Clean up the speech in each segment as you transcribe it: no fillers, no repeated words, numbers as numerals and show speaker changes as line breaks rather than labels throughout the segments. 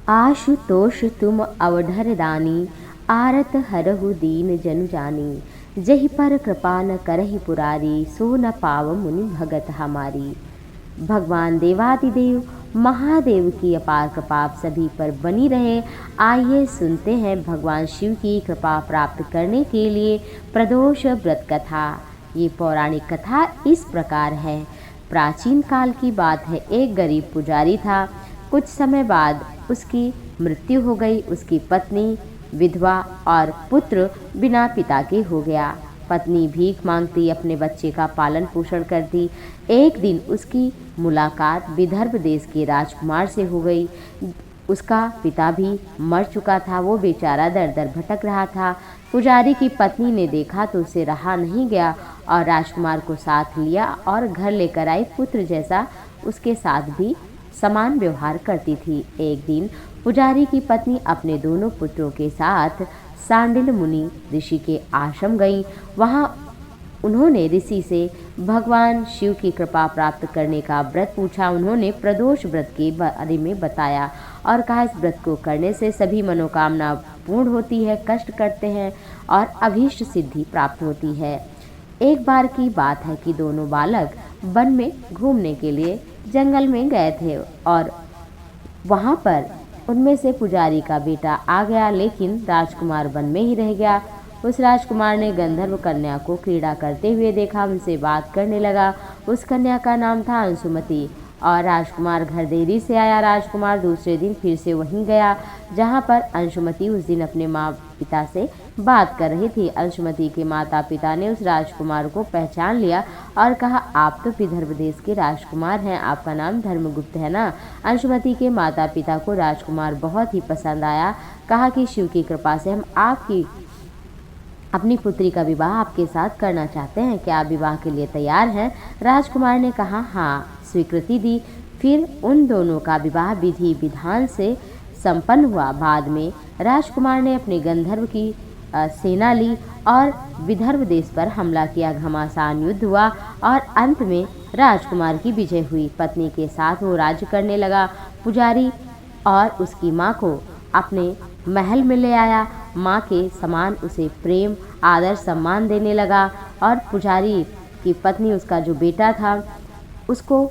आशुतोष तुम अवधर दानी, आरत हरहु दीन जनु जानी। जहि पर कृपा न करहि पुरारी, सो न पाव मुनि भगत हमारी। भगवान देवादिदेव महादेव की अपार कृपा आप सभी पर बनी रहे। आइए सुनते हैं भगवान शिव की कृपा प्राप्त करने के लिए प्रदोष व्रत कथा। ये पौराणिक कथा इस प्रकार है। प्राचीन काल की बात है। एक गरीब पुजारी था। कुछ समय बाद उसकी मृत्यु हो गई। उसकी पत्नी विधवा और पुत्र बिना पिता के हो गया। पत्नी भीख मांगती, अपने बच्चे का पालन पोषण करती। एक दिन उसकी मुलाकात विदर्भ देश के राजकुमार से हो गई। उसका पिता भी मर चुका था। वो बेचारा दर दर भटक रहा था। पुजारी की पत्नी ने देखा तो उसे रहा नहीं गया और राजकुमार को साथ लिया और घर लेकर आई। पुत्र जैसा उसके साथ भी समान व्यवहार करती थी। एक दिन पुजारी की पत्नी अपने दोनों पुत्रों के साथ सांडिल मुनि ऋषि के आश्रम गई। वहां उन्होंने ऋषि से भगवान शिव की कृपा प्राप्त करने का व्रत पूछा। उन्होंने प्रदोष व्रत के बारे में बताया और कहा, इस व्रत को करने से सभी मनोकामना पूर्ण होती है, कष्ट करते हैं और अभीष्ट सिद्धि प्राप्त होती है। एक बार की बात है कि दोनों बालक वन में घूमने के लिए जंगल में गए थे और वहां पर उनमें से पुजारी का बेटा आ गया, लेकिन राजकुमार वन में ही रह गया। उस राजकुमार ने गंधर्व कन्या को क्रीड़ा करते हुए देखा, उनसे बात करने लगा। उस कन्या का नाम था अंशुमति और राजकुमार घर देरी से आया। राजकुमार दूसरे दिन फिर से वहीं गया जहां पर अंशुमति उस दिन अपने माँ पिता से बात कर रही थी। अंशुमति के माता पिता ने उस राजकुमार को पहचान लिया और कहा, आप तो विदर्भ देश के राजकुमार हैं, आपका नाम धर्मगुप्त है ना। अंशुमति के माता पिता को राजकुमार बहुत ही पसंद आया। कहा कि शिव की कृपा से हम अपनी पुत्री का विवाह आपके साथ करना चाहते हैं, क्या आप विवाह के लिए तैयार हैं? राजकुमार ने कहा हाँ, स्वीकृति दी। फिर उन दोनों का विवाह विधि विधान से संपन्न हुआ। बाद में राजकुमार ने अपने गंधर्व की सेना ली और विदर्भ देश पर हमला किया। घमासान युद्ध हुआ और अंत में राजकुमार की विजय हुई। पत्नी के साथ वो राज्य करने लगा। पुजारी और उसकी माँ को अपने महल में ले आया। माँ के समान उसे प्रेम आदर सम्मान देने लगा और पुजारी की पत्नी, उसका जो बेटा था, उसको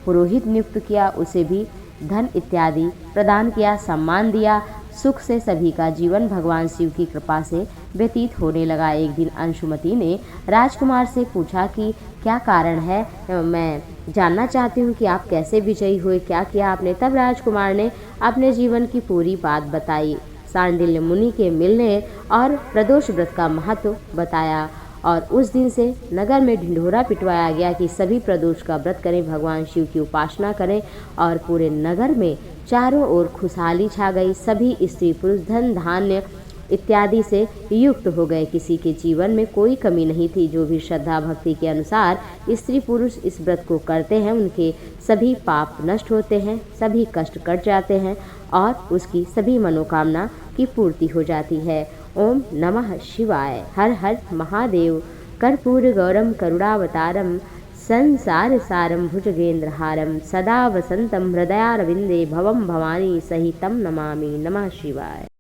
पुरोहित नियुक्त किया। उसे भी धन इत्यादि प्रदान किया, सम्मान दिया। सुख से सभी का जीवन भगवान शिव की कृपा से व्यतीत होने लगा। एक दिन अंशुमति ने राजकुमार से पूछा कि क्या कारण है, मैं जानना चाहती हूँ कि आप कैसे विजयी हुए, क्या किया आपने। तब राजकुमार ने अपने जीवन की पूरी बात बताई, सांडिल्य मुनि के मिलने और प्रदोष व्रत का महत्व बताया। और उस दिन से नगर में ढिंढोरा पिटवाया गया कि सभी प्रदोष का व्रत करें, भगवान शिव की उपासना करें। और पूरे नगर में चारों ओर खुशहाली छा गई। सभी स्त्री पुरुष धन धान्य इत्यादि से युक्त हो गए। किसी के जीवन में कोई कमी नहीं थी। जो भी श्रद्धा भक्ति के अनुसार स्त्री पुरुष इस व्रत को करते हैं, उनके सभी पाप नष्ट होते हैं, सभी कष्ट कट जाते हैं और उसकी सभी मनोकामना की पूर्ति हो जाती है। ओम नमः शिवाय। हर हर महादेव। कर्पूर गौरम करुणावतारम संसार सारम भुजगेंद्रहारम सदा वसंतम हृदयारविंदे भवम भवानी सहितम नमामि। नमः शिवाय।